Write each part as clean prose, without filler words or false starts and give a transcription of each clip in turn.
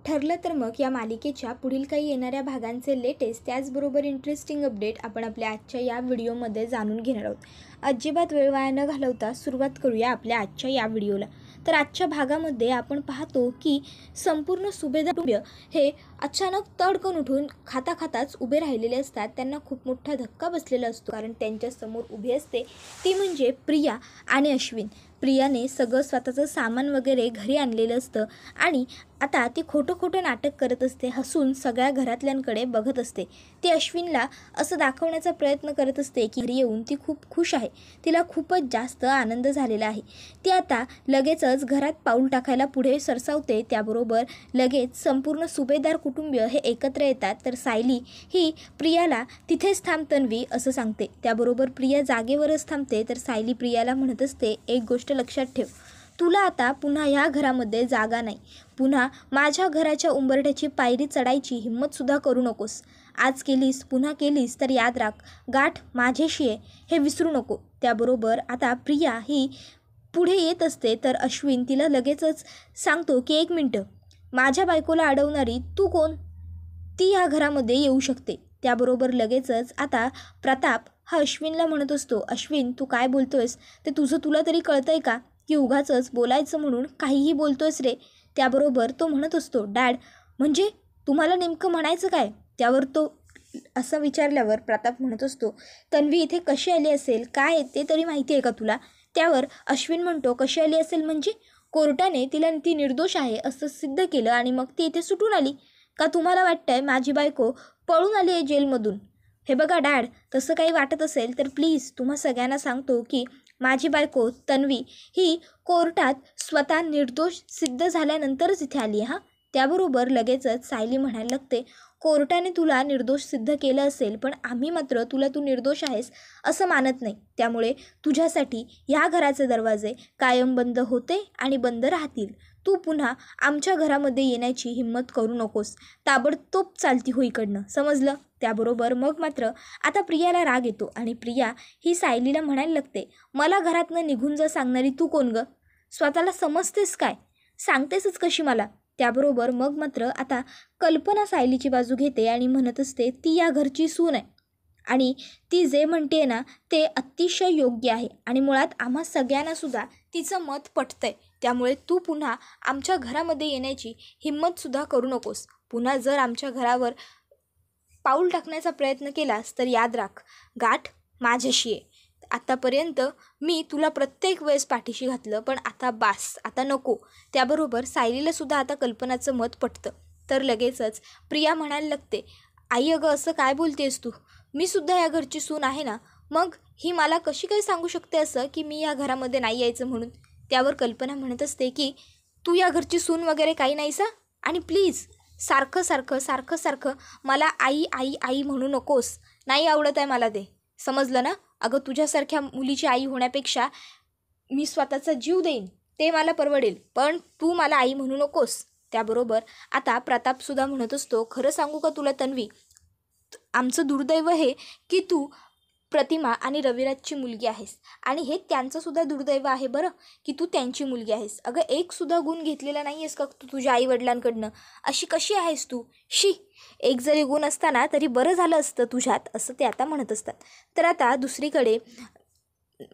ठरलं तर मग या मालिकेच्या पुढील काही येणाऱ्या भागांचे लेटेस्ट त्याचबरोबर इंटरेस्टिंग अपडेट आपण आपल्या आजच्या या व्हिडिओमध्ये जाणून घेणार आहोत. अजिबात वेळ वाया न घालवता सुरुवात करूया आपल्या आजच्या या व्हिडिओला. तर आजच्या भागामध्ये आपण पाहतो की संपूर्ण सुभेदार कुटुंबीय हे अचानक तडकन उठून खाताच उभे राहिलेले असतात. त्यांना खूप मोठा धक्का बसलेला असतो, कारण त्यांच्यासमोर उभी असते ती म्हणजे प्रिया आणि अश्विन. प्रियाने सगळं स्वतःचं सामान वगैरे घरी आणलेलं असतं आणि आता ती खोटं नाटक करत असते, हसून सगळ्या घरातल्यांकडे बघत असते. ती अश्विनला असं दाखवण्याचा प्रयत्न करत असते की घरी येऊन ती खूप खुश आहे, तिला खूपच जास्त आनंद झालेला आहे. ती आता लगेचच घरात पाऊल टाकायला पुढे सरसावते. त्याबरोबर लगेच संपूर्ण सुभेदार कुटुंबीय हे एकत्र येतात. तर सायली ही प्रियाला तिथेच थांब तन्वी असं सांगते. त्याबरोबर प्रिया जागेवरच थांबते. तर सायली प्रियाला म्हणत असते, एक गोष्ट लक्षात ठेव, तुला आता पुन्हा ह्या घरामध्ये जागा नाही. पुन्हा माझ्या घराच्या उंबरठ्याची पायरी चढायची हिंमतसुद्धा करू नकोस. आज केलीस, पुन्हा केलीस तर याद राख, गाठ माझ्याशी आहे हे विसरू नको. त्याबरोबर आता प्रिया ही पुढे येत असते. तर अश्विन तिला लगेचच सांगतो की एक मिनटं, माझ्या बायकोला अडवणारी तू कोण? ती ह्या घरामध्ये येऊ शकते. त्याबरोबर लगेचच आता प्रताप हा अश्विनला म्हणत असतो, अश्विन तू काय बोलतोयस ते तुला तरी कळतंय का, की उगाचच बोलायचं म्हणून काहीही बोलतोयस रे. त्याबरोबर तो म्हणत असतो, डॅड म्हणजे तुम्हाला नेमकं म्हणायचं काय? त्यावर तो असं विचारल्यावर प्रताप म्हणत असतो, तन्वी इथे कशी आली असेल, काय ते तरी माहिती आहे का तुला? त्यावर अश्विन म्हणतो, कशी आली असेल म्हणजे? कोर्टाने ती निर्दोष आहे असं सिद्ध केलं आणि मग ती इथे सुटून आली का? तुम्हाला वाटतंय माझी बायको पळून आली आहे जेलमधून? हे बघा डॅड, तसं काही वाटत असेल तर प्लीज तुम्हा सगळ्यांना सांगतो की माझी बायको तन्वी ही कोर्टात स्वतः निर्दोष सिद्ध झाल्यानंतरच इथे आली आहे. त्याबरोबर लगेचच सायली म्हणायला लागते, कोर्टाने तुला निर्दोष सिद्ध केलं असेल, पण आम्ही मात्र तू निर्दोष आहेस असं मानत नाही. त्यामुळे तुझ्यासाठी ह्या घराचे दरवाजे कायम बंद होते आणि बंद राहतील. तू पुन्हा आमच्या घरामध्ये येण्याची हिंमत करू नकोस. ताबडतोब चालती हो इकडनं, समजलं? त्याबरोबर मग मात्र आता प्रियाला राग येतो आणि प्रिया ही सायलीला म्हणायला लागते, मला घरातनं निघून जा सांगणारी तू कोण गं? स्वतःला समजतेस काय? सांगतेसच कशी मला? त्याबरोबर मग मात्र आता कल्पना सायलीची बाजू घेते आणि म्हणत असते, ती या घरची सून आहे आणि ती जे म्हणते ना ते अतिशय योग्य आहे आणि मुळात आम्हा सगळ्यांना सुद्धा तिचं मत पटतंय. त्यामुळे तू पुन्हा आमच्या घरामध्ये येण्याची हिंमतसुद्धा करू नकोस. पुन्हा जर आमच्या घरावर पाऊल टाकण्याचा प्रयत्न केलास तर याद राख, गाठ माझ्याशी आहे. आतापर्यंत मी तुला प्रत्येक वेळेस पाठीशी घातलं, पण आता बास, आता नको. त्याबरोबर सायलीला सुद्धा आता कल्पनाचं मत पटतं. तर लगेचच प्रिया म्हणायला लागते, आई अगं असं काय बोलतेस तू? मी सुद्धा या घरची सून आहे ना, मग ही मला कशी काय सांगू शकते असं की मी या घरामध्ये नाही यायचं म्हणून? त्यावर कल्पना म्हणत असते की तू या घरची सून वगैरे काही नाहीसा आणि प्लीज सारखं मला आई आई आई म्हणू नकोस. नाही आवडत आहे मला ते, समजलं ना? अगं तुझ्यासारख्या मुलीची आई होण्यापेक्षा मी स्वतःचा जीव देईन ते मला परवडेल, पण तू मला आई म्हणू नकोस. त्याबरोबर आता प्रतापसुद्धा म्हणत असतो, खरं सांगू का तुला तन्वी, आमचं दुर्दैव हे की तू प्रतिमा आणि रविराजची मुलगी आहेस आणि हे त्यांचंसुद्धा दुर्दैव आहे बरं की तू त्यांची मुलगी आहेस. अगं एकसुद्धा गुण घेतलेला नाही आहेस का तू तुझ्या आईवडिलांकडनं? अशी कशी आहेस तू? शी, एक जरी गुण असताना तरी बरं झालं असतं तुझ्यात, असं ते आता म्हणत असतात. तर आता दुसरीकडे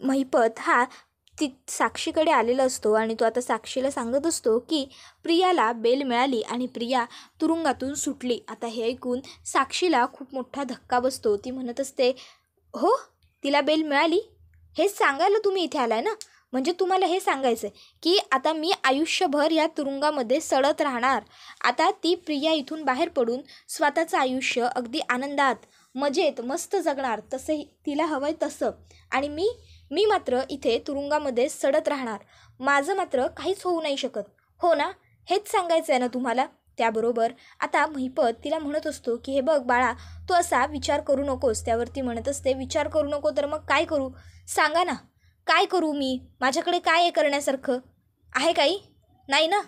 महिपत हा साक्षीकडे आलेला असतो आणि तो आता साक्षीला सांगत असतो की प्रियाला बेल मिळाली आणि प्रिया तुरुंगातून सुटली. आता हे ऐकून साक्षीला खूप मोठा धक्का बसतो. ती म्हणत असते, हो तिला बेल मिळाली? हेच सांगायला तुम्ही इथे आलाय ना? म्हणजे तुम्हाला हे सांगायचं आहे की आता मी आयुष्यभर या तुरुंगामध्ये सडत राहणार. आता ती प्रिया इथून बाहेर पडून स्वतःचं आयुष्य अगदी आनंदात मजेत मस्त जगणार, तसं तिला हवंय तसं, आणि मी मात्र इथे तुरुंगामध्ये सडत राहणार. माझं मात्र काहीच होऊ नाही शकत, हो ना? हेच सांगायचं आहे ना तुम्हाला? त्याबरोबर आता महिपत तिला म्हणत असतो की हे बघ बाळा, तू असा विचार करू नकोस. त्यावरती म्हणत असते, विचार करू नको तर मग काय करू? सांगा ना, काय करू मी? माझ्याकडे काय आहे करण्यासारखं? आहे काही? नाही ना?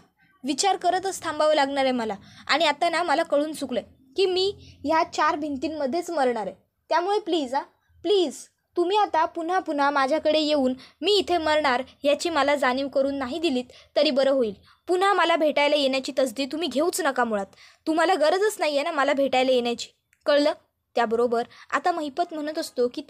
विचार करतच थांबावं लागणार आहे मला. आणि आता ना मला कळून चुकलं की मी ह्या 4 भिंतींमध्येच मरणार आहे. त्यामुळे प्लीज प्लीज तुम्ही आता पुन्हा पुन्हा माझ्याकडे येऊन मी इथे मरणार याची मला जाणीव करून नाही दिलीत तरी बरं होईल. पुन्हा मला भेटायला येण्याची तसदी तुम्ही घेऊच नका. मुळात तुम्हाला गरजच नाही आहे ना मला भेटायला येण्याची, कळलं? त्याबरोबर आता महिपत म्हणत असतो की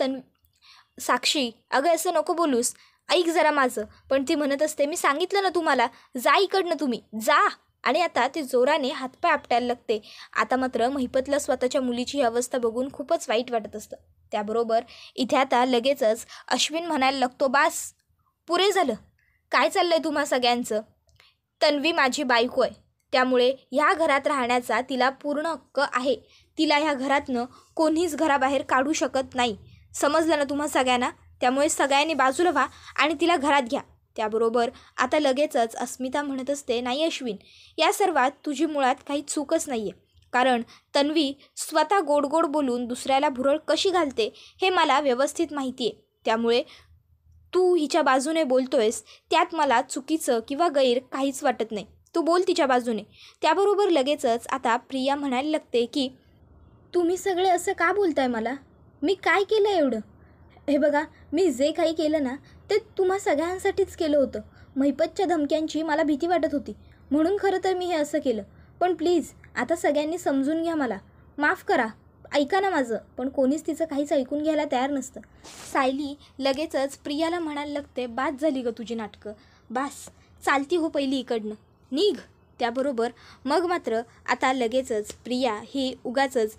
साक्षी अगं असं नको बोलूस, ऐक जरा माझं. पण ती म्हणत असते मी सांगितलं ना तुम्हाला, जा इकडनं तुम्ही जा. आणि आता ती जोराने हातपाय आपटायला लागते. आता मात्र महिपतला स्वतःच्या मुलीची ही अवस्था बघून खूपच वाईट वाटत असतं. त्याबरोबर इथे आता लगेचच अश्विन म्हणायला लागतो, बास पुरे झालं, काय चाललंय तुम्हा सगळ्यांचं? तन्वी माझी बायको आहे, त्यामुळे ह्या घरात राहण्याचा तिला पूर्ण हक्क आहे. तिला ह्या घरातनं कोणीच घराबाहेर काढू शकत नाही. समजलं ना तुम्हा सगळ्यांना? त्यामुळे सगळ्यांनी बाजूला व्हा आणि तिला घरात घ्या. त्याबरोबर आता लगेचच अस्मिता म्हणत असते, नाही अश्विन, या सर्वात तुझी मुळात काही चूकच नाही आहे. कारण तन्वी स्वतः गोड गोड बोलून दुसऱ्याला भुरळ कशी घालते हे मला व्यवस्थित माहिती आहे. त्यामुळे तू हिच्या बाजूने बोलतोयस त्यात मला चुकीचं किंवा गैर काहीच वाटत नाही. तू बोल तिच्या बाजूने. त्याबरोबर लगेचच आता प्रिया म्हणायला लागते की तुम्ही सगळे असं का बोलताय मला? मी काय केलं एवढं? हे बघा, मी जे काही केलं ना ते तुम्हा सगळ्यांसाठीच केलं होतं. महिपतच्या धमक्यांची मला भीती वाटत होती म्हणून खरं तर मी हे असं केलं. पण प्लीज आता सगळ्यांनी समजून घ्या, मला माफ करा, ऐका ना माझं. पण कोणीच तिचं काहीच ऐकून घ्यायला तयार नसतं. सायली लगेचच प्रियाला म्हणायला लागते, बास झाली ग तुझी नाटकं, बास, चालती हो पहिली इकडनं, निघ. त्याबरोबर मग मात्र आता लगेचच प्रिया ही उगाचच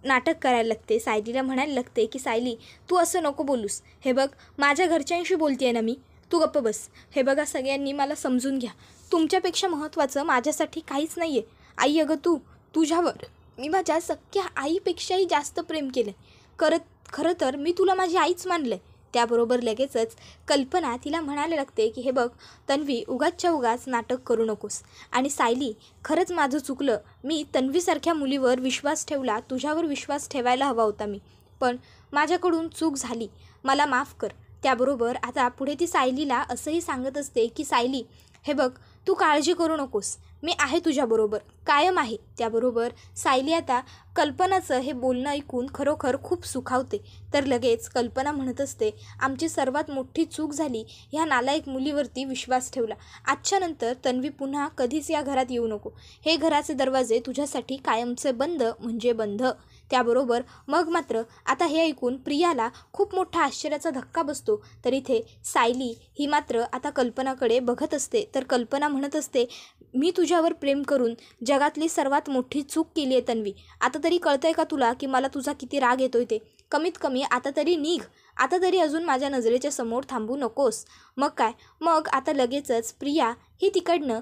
नाटक करायला लागते. सायलीला म्हणायला लागते की सायली तू असं नको बोलूस. हे बघ, माझ्या घरच्यांशी बोलते ना मी, तू गप्प बस. हे बघा सगळ्यांनी मला समजून घ्या, तुमच्यापेक्षा महत्त्वाचं माझ्यासाठी काहीच नाही आहे. आई अगं तुझ्यावर मी माझ्या सख्ख्या आईपेक्षाही जास्त प्रेम केलं आहे. खरं तर मी तुला माझी आईच मानलं आहे. त्याबरोबर लगेचच कल्पना तिला म्हणायला लागते की हे बघ तन्वी, उगाचच्या उगाच नाटक करू नकोस. आणि सायली, खरंच माझं चुकलं, मी तन्वीसारख्या मुलीवर विश्वास ठेवला, तुझ्यावर विश्वास ठेवायला हवा होता मी, पण माझ्याकडून चूक झाली, मला माफ कर. त्याबरोबर आता पुढे ती सायलीला असंही सांगत असते की सायली हे बघ, तू काळजी करू नकोस, मी आहे तुझ्याबरोबर, कायम आहे. त्याबरोबर सायली आता कल्पनाचं हे बोलणं ऐकून खरोखर खूप सुखावते. तर लगेच कल्पना म्हणत असते, आमची सर्वात मोठी चूक झाली ह्या नालायक मुलीवरती विश्वास ठेवला. आजच्यानंतर तन्वी पुन्हा कधीच या घरात येऊ नको. हे घराचे दरवाजे तुझ्यासाठी कायमचे बंद म्हणजे बंद. त्याबरोबर मग मात्र आता हे ऐकून प्रियाला खूप मोठा आश्चर्याचा धक्का बसतो. तर इथे सायली ही मात्र आता कल्पनाकडे बघत असते. तर कल्पना म्हणत असते, मी तुझ्यावर प्रेम करून जगातली सर्वात मोठी चूक केली आहे तन्वी. आता तरी कळतंय का तुला की मला तुझा किती राग येतोय ते? कमीत कमी आता तरी निघ, आता तरी अजून माझ्या नजरेच्या समोर थांबू नकोस. मग काय, मग आता लगेचच प्रिया ही तिकडनं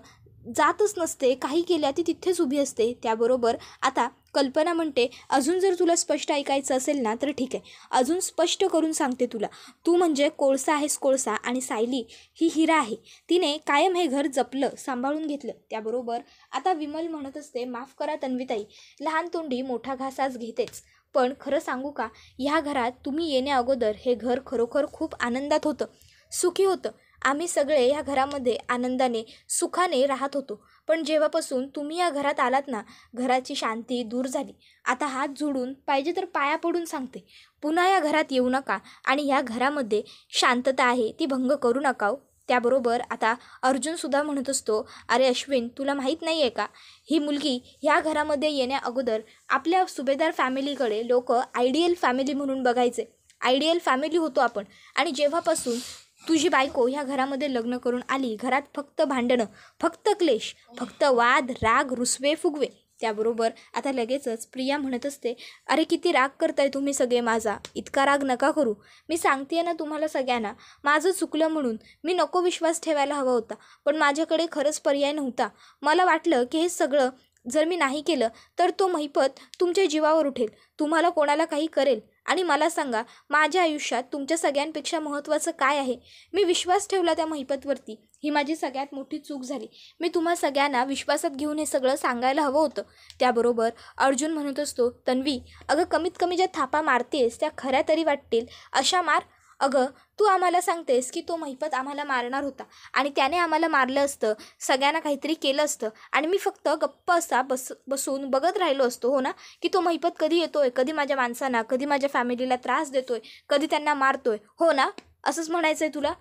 जातच नसते, काही केल्या ती तिथेच उभी असते. त्याबरोबर आता कल्पना म्हणते, अजून जर तुला स्पष्ट ऐकायचं असेल ना तर ठीक आहे, अजून स्पष्ट करून सांगते तुला, तू म्हणजे कोळसा आहेस कोळसा, आणि सायली ही हिरा आहे, तिने कायम हे घर जपलं, सांभाळून घेतलं. त्याबरोबर आता विमल म्हणत असते, माफ करा तन्वीताई, लहान तोंडी मोठा घास आज घेतेच, पण खरं सांगू का, ह्या घरात तुम्ही येण्या अगोदर हे घर खरोखर खूप आनंदात होतं, सुखी होतं. आम्ही सगळे या घरामध्ये आनंदाने सुखाने राहत होतो. पण जेव्हापासून तुम्ही या घरात आलात ना, घराची शांती दूर झाली. आता हात जोडून पाहिजे तर पाया पडून सांगते, पुन्हा या घरात येऊ नका आणि या घरामध्ये शांतता आहे ती भंग करू नका. त्याबरोबर आता अर्जुनसुद्धा म्हणत असतो, अरे अश्विन, तुला माहीत नाही आहे का, ही मुलगी ह्या घरामध्ये येण्या अगोदर आपल्या सुभेदार फॅमिलीकडे लोक आयडियल फॅमिली म्हणून बघायचे, आयडियल फॅमिली होतो आपण. आणि जेव्हापासून तुझी बायको ह्या घरामध्ये लग्न करून आली, घरात फक्त भांडणं, फक्त क्लेश, फक्त वाद, राग, रुसवे फुगवे. त्याबरोबर आता लगेचच प्रिया म्हणत असते, अरे किती राग करताय तुम्ही सगळे माझा, इतका राग नका करू. मी सांगते ना तुम्हाला सगळ्यांना, माझं चुकलं म्हणून मी नको विश्वास ठेवायला हवा होता, पण माझ्याकडे खरंच पर्याय नव्हता. मला वाटलं की हे सगळं जर मी नाही केलं तर तो महिपत तुमच्या जीवावर उठेल, तुम्हाला कोणाला काही करेल. आणि मला सांगा, माझ्या आयुष्यात तुमच्या सगळ्यांपेक्षा महत्त्वाचं काय आहे? मी विश्वास ठेवला त्या महिपतवरती, ही माझी सगळ्यात मोठी चूक झाली. मी तुम्हा सगळ्यांना विश्वासात घेऊन हे सगळं सांगायला हवं होतं. त्याबरोबर अर्जुन म्हणत असतो, तन्वी अगं कमीत कमी ज्या थापा मारतेस त्या खऱ्या तरी वाटतील, अशा मार, अगं तू आम्हाला सांगतेस की तो महिपत आम्हाला मारणार होता आणि त्याने आम्हाला मारलं असतं, सगळ्यांना काहीतरी केलं असतं आणि मी फक्त गप्प असा बसून बघत राहिलो असतो हो ना, की तो महिपत कधी येतोय, कधी माझ्या माणसांना, कधी माझ्या फॅमिलीला त्रास देतोय, कधी त्यांना मारतोय, हो ना, असंच म्हणायचं आहे तुला?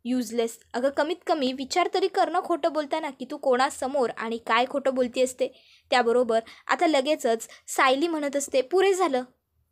युजलेस. अगं कमीत कमी विचार तरी कर ना खोटं बोलताना, की तू कोणासमोर आणि काय खोटं बोलती असते. त्याबरोबर आता लगेचच सायली म्हणत असते, पुरे झालं,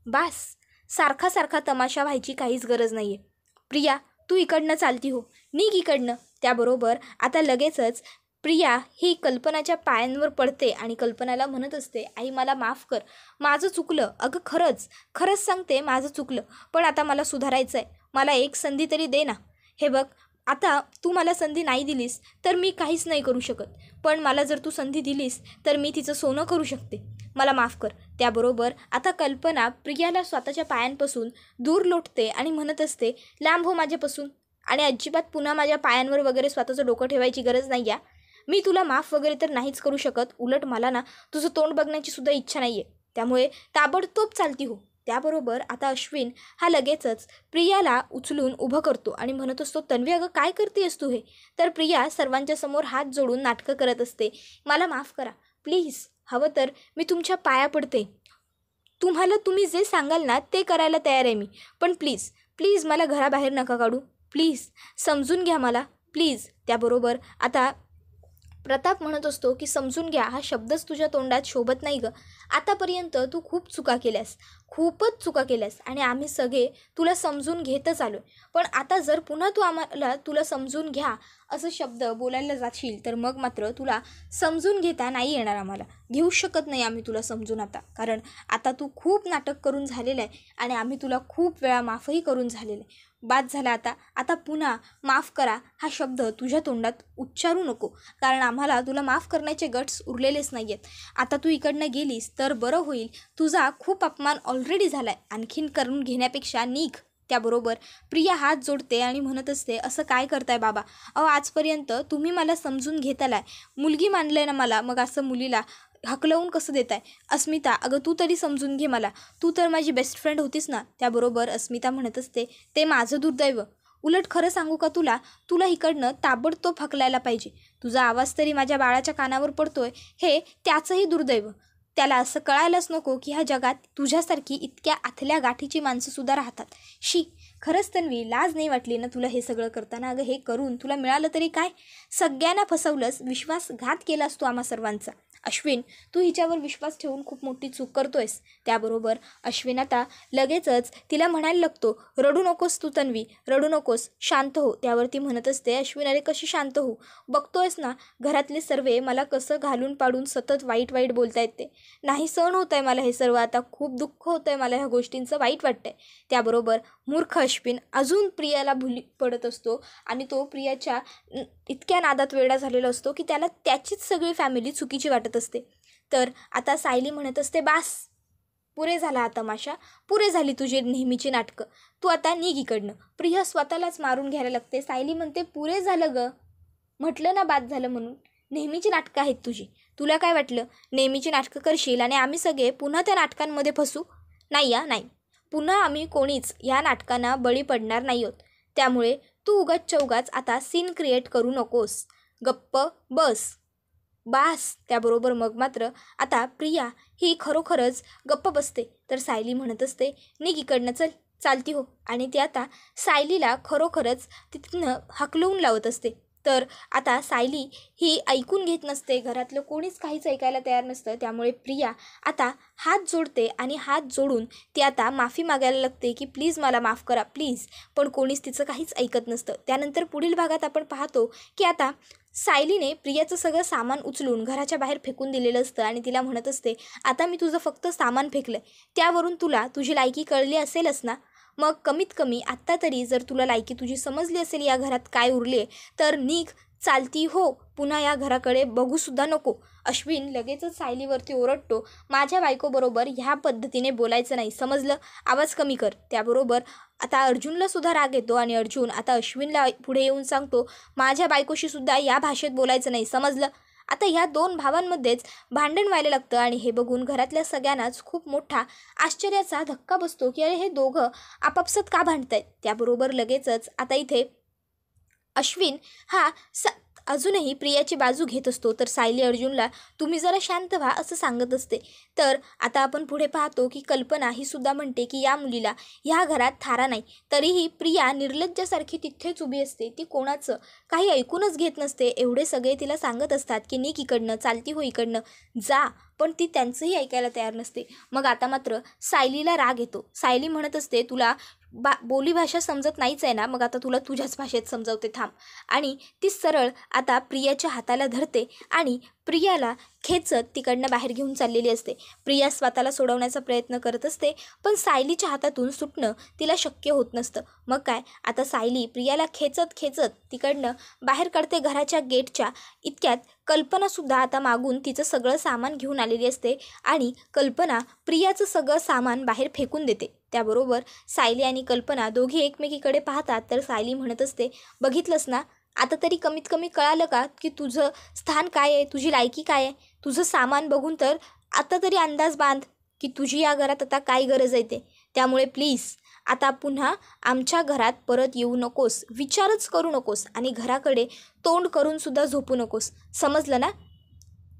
बास, सारखा सारखा तमाशा व्हायची काहीच गरज नाही आहे. प्रिया तू इकडनं चालती हो, निघ इकडनं. त्याबरोबर आता लगेचच प्रिया ही कल्पनाच्या पायांवर पडते आणि कल्पनाला म्हणत असते, आई मला माफ कर, माझं चुकलं. अगं खरंच खरंच सांगते, माझं चुकलं, पण आता मला सुधारायचं आहे. मला एक संधी तरी दे ना. हे बघ, आता तू मला संधी नाही दिलीस तर मी काहीच नाही करू शकत, पण मला जर तू संधी दिलीस तर मी तिचं सोनं करू शकते. मला माफ कर. त्याबरोबर आता कल्पना प्रियाला स्वतःच्या पायांपासून दूर लोटते आणि म्हणत असते, लांब हो माझ्यापासून, आणि अजिबात पुन्हा माझ्या पायांवर वगैरे स्वतःचं डोकं ठेवायची गरज नाही आहे. मी तुला माफ वगैरे तर नाहीच करू शकत, उलट मला ना तुझं तोंड बघण्याची सुद्धा इच्छा नाही आहे. त्यामुळे ताबडतोब चालती हो. त्याबरोबर आता अश्विन हा लगेचच प्रियाला उचलून उभं करतो आणि म्हणत असतो, तन्वी अगं काय करतेस तू हे? तर प्रिया सर्वांच्या समोर हात जोडून नाटकं करत असते, मला माफ करा प्लीज, हवं तर मी तुमच्या पाया पडते, तुम्ही जे सांगाल ना ते करायला तयार आहे मी, पण प्लीज प्लीज मला घराबाहेर नका काढू, प्लीज समजून घ्या मला, प्लीज. त्याबरोबर आता प्रताप म्हणत असतो की समजून घ्या हा शब्दच तुझ्या तोंडात शोभत नाही गं. आतापर्यंत तू खूप चुका केल्यास, खूपच चुका केल्यास आणि आम्ही सगळे तुला समजून घेतच आलो आहे. पण आता जर पुन्हा तू आम्हाला तुला समजून घ्या असं शब्द बोलायला जाशील तर मग मात्र तुला समजून घेता नाही येणार, आम्हाला घेऊ शकत नाही आम्ही तुला समजून आता. कारण आता तू खूप नाटक करून झालेलं आहे आणि आम्ही तुला खूप वेळा माफही करून झालेलं आहे. बाद झाला आता. आता पुन्हा माफ करा हा शब्द तुझ्या तोंडात उच्चारू नको, कारण आम्हाला तुला माफ करण्याचे गट्स उरलेलेच नाही आहेत. आता तू इकडनं गेलीस तर बरं होईल, तुझा खूप अपमान ऑलरेडी झाला आहे, आणखीन करून घेण्यापेक्षा निघ. त्याबरोबर प्रिया हात जोडते आणि म्हणत असते, असं काय करताय बाबा? आजपर्यंत तुम्ही मला समजून घेतालाय, मुलगी मानलंय ना मला, मग असं मुलीला हकलवून कसं देताय? अस्मिता अगं तू तरी समजून घे मला, तू तर माझी बेस्ट फ्रेंड होतीस ना. त्याबरोबर अस्मिता म्हणत असते, ते माझं दुर्दैव. उलट खरं सांगू का तुला इकडनं ताबडतोब हकलायला पाहिजे. तुझा आवाज तरी माझ्या बाळाच्या कानावर पडतोय, हे त्याचंही दुर्दैव. त्याला असं कळायलाच नको की ह्या जगात तुझ्यासारखी इतक्या आथल्या गाठीची माणसंसुद्धा राहतात. शी, खरंच तन्वी लाज नाही वाटली ना तुला हे सगळं करताना? अगं हे करून तुला मिळालं तरी काय? सगळ्यांना फसवलंस, विश्वासघात केलास तू आम्हा सर्वांचा. अश्विन तू हिच्यावर विश्वास ठेवून खूप मोठी चूक करतोयस. त्याबरोबर अश्विन आता लगेचच तिला म्हणायला लागतो, रडू नकोस तू तन्वी, रडू नकोस, शांत हो. त्यावरती म्हणत असते, अश्विन अरे कशी शांत हो? बघतोयस ना घरातले सर्वे मला कसं घालून पाडून सतत वाईट वाईट बोलतायत ते. नाही सहन होत आहे मला हे सर्व, आता खूप दुःख होतं आहे मला, ह्या गोष्टींचं वाईट वाटतंय. त्याबरोबर मूर्ख अश्विन अजून प्रियाला भुली पडत असतो आणि तो प्रियाच्या इतक्या नादात वेडा झालेला असतो की त्याला त्याचीच सगळी फॅमिली चुकीची वाटत असते. तर आता सायली म्हणत असते, बास, पुरे झाला हा तमाशा, पुरे झाली तुझी नेहमीची नाटकं, तू आता निघ इकडनं. प्रिया स्वतःलाच मारून घ्यायला लागते. सायली म्हणते, पुरे झालं ग, म्हटलं ना बाद झालं म्हणून, नेहमीची नाटकं आहेत तुझी. तुला काय वाटलं नेहमीची नाटकं करशील आणि आम्ही सगळे पुन्हा त्या नाटकांमध्ये फसू? नाही नाही, पुन्हा आम्ही कोणीच या नाटकांना बळी पडणार नाही आहोत. त्यामुळे तू उगाच चौगाच आता सीन क्रिएट करू नकोस, गप्प बस, बास. त्याबरोबर मग मात्र आता प्रिया ही खरोखरच गप्प बसते. तर सायली म्हणत असते, निघ इकडनं, चल, चालती हो. आणि ती आता सायलीला खरोखरच तिथनं हकलवून लावत असते. तर आता सायली ही ऐकून घेत नसते, घरातलं कोणीच काहीच ऐकायला तयार नसतं. त्यामुळे प्रिया आता हात जोडते आणि हात जोडून ती आता माफी मागायला लागते की प्लीज मला माफ करा प्लीज, पण कोणीच तिचं काहीच ऐकत नसतं. त्यानंतर पुढील भागात आपण पाहतो की आता सायलीने प्रियाचं सगळं सामान उचलून घराच्या बाहेर फेकून दिलेलं असतं आणि तिला म्हणत असते, आता मी तुझं फक्त सामान फेकलं, त्यावरून तुला तुझी लायकी कळली असेलच ना, मग कमीत कमी आत्ता तरी जर तुला लायकी तुझी समजली असेल या घरात काय उरले, तर निघ, चालती हो, पुन्हा या घराकडे बघूसुद्धा नको. अश्विन लगेचच सायलीवरती ओरडतो, माझ्या बायकोबरोबर ह्या पद्धतीने बोलायचं नाही, समजलं, आवाज कमी कर. त्याबरोबर आता अर्जुनला सुद्धा राग येतो आणि अर्जुन आता अश्विनला पुढे येऊन सांगतो, माझ्या बायकोशी सुद्धा या भाषेत बोलायचं नाही, समजलं, आता ह्या दोन भावांमध्येच भांडण व्हायला लागतं आणि हे बघून घरातल्या सगळ्यांनाच खूप मोठा आश्चर्याचा धक्का बसतो की अरे हे दोघं आपापसात का भांडतायत. त्याबरोबर लगेचच आता इथे अश्विन हा अजूनही प्रियाची बाजू घेत असतो. तर सायली अर्जुनला तुम्ही जरा शांत व्हा असं सांगत असते. तर आता आपण पुढे पाहतो की कल्पना ही सुद्धा म्हणते की या मुलीला ह्या घरात थारा नाही. तरीही प्रिया निर्लज्जासारखी तिथेच उभी असते. ती कोणाचं काही ऐकूनच घेत नसते. एवढे सगळे तिला सांगत असतात की निक इकडनं, चालती हो इकडनं, जा, पण ती त्यांचंही ऐकायला तयार नसते. मग आता मात्र सायलीला राग येतो. सायली म्हणत असते तुला बोलीभाषा समजत नाहीच आहे ना, मग आता तुला तुझ्याच भाषेत समजावते, थांब. आणि ती सरळ आता प्रियाच्या हाताला धरते आणि प्रियाला खेचत तिकडनं बाहेर घेऊन चाललेली असते. प्रिया स्वतःला सोडवण्याचा प्रयत्न करत असते, पण सायलीच्या हातातून सुटणं तिला शक्य होत नसतं. मग काय, आता सायली प्रियाला खेचत खेचत तिकडनं बाहेर काढते घराच्या गेटच्या. इतक्यात कल्पनासुद्धा आता मागून तिचं सगळं सामान घेऊन आलेली असते आणि कल्पना प्रियाचं सगळं सामान बाहेर फेकून देते. त्याबरोबर सायली आणि कल्पना दोघी एकमेकीकडे पाहतात. तर सायली म्हणत असते बघितलंस ना, आता तरी कमीत कमी कळालं का की तुझं स्थान काय आहे, तुझी लायकी काय आहे. तुझं सामान बघून तर आता तरी अंदाज बांध की तुझी या घरात आता काय गरज आहे ते. त्यामुळे प्लीज आता पुन्हा आमच्या घरात परत येऊ नकोस, विचारच करू नकोस आणि घराकडे तोंड करून सुद्धा झोपू नकोस, समजलं ना,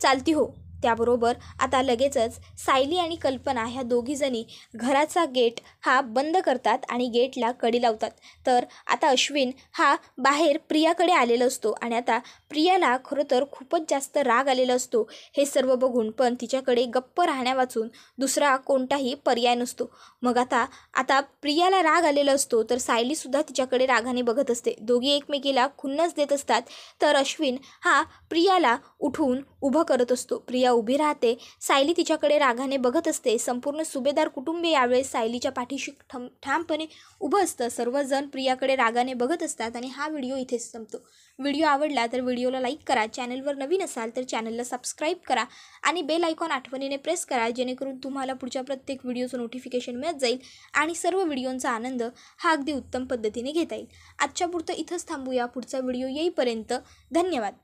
चालती हो. त्याबरोबर आता लगेचच सायली आणि कल्पना ह्या दोघीजणी घराचा गेट हा बंद करतात आणि गेटला कडी लावतात. तर आता अश्विन हा बाहेर प्रियाकडे आलेला असतो आणि आता प्रियाला खरं तर खूपच जास्त राग आलेला असतो हे सर्व बघून, पण तिच्याकडे गप्प राहण्या वाचून दुसरा कोणताही पर्याय नसतो. मग आता प्रियाला राग आलेला असतो तर सायलीसुद्धा तिच्याकडे रागाने बघत असते. दोघी एकमेकीला खुन्नस देत असतात. तर अश्विन हा प्रियाला उठवून उभं करत असतो. प्रिया उभी राहते. सायली तिच्याकडे रागाने बघत असते. संपूर्ण सुभेदार कुटुंबीय यावेळेस सायलीच्या पाठीशी ठामपणे उभं असतं. सर्वजण प्रियाकडे रागाने बघत असतात आणि हा व्हिडिओ इथेच संपतो. व्हिडिओ आवडला तर व्हिडिओला लाईक करा, चॅनलवर नवीन असाल तर चॅनलला सबस्क्राईब करा आणि बेल आयकॉन आठवणीने प्रेस करा, जेणेकरून तुम्हाला पुढच्या प्रत्येक व्हिडिओचं नोटिफिकेशन मिळत जाईल आणि सर्व व्हिडिओंचा आनंद हा अगदी उत्तम पद्धतीने घेता येईल. आजच्या पुरतं इथंच थांबूया. पुढचा व्हिडिओ येईपर्यंत धन्यवाद.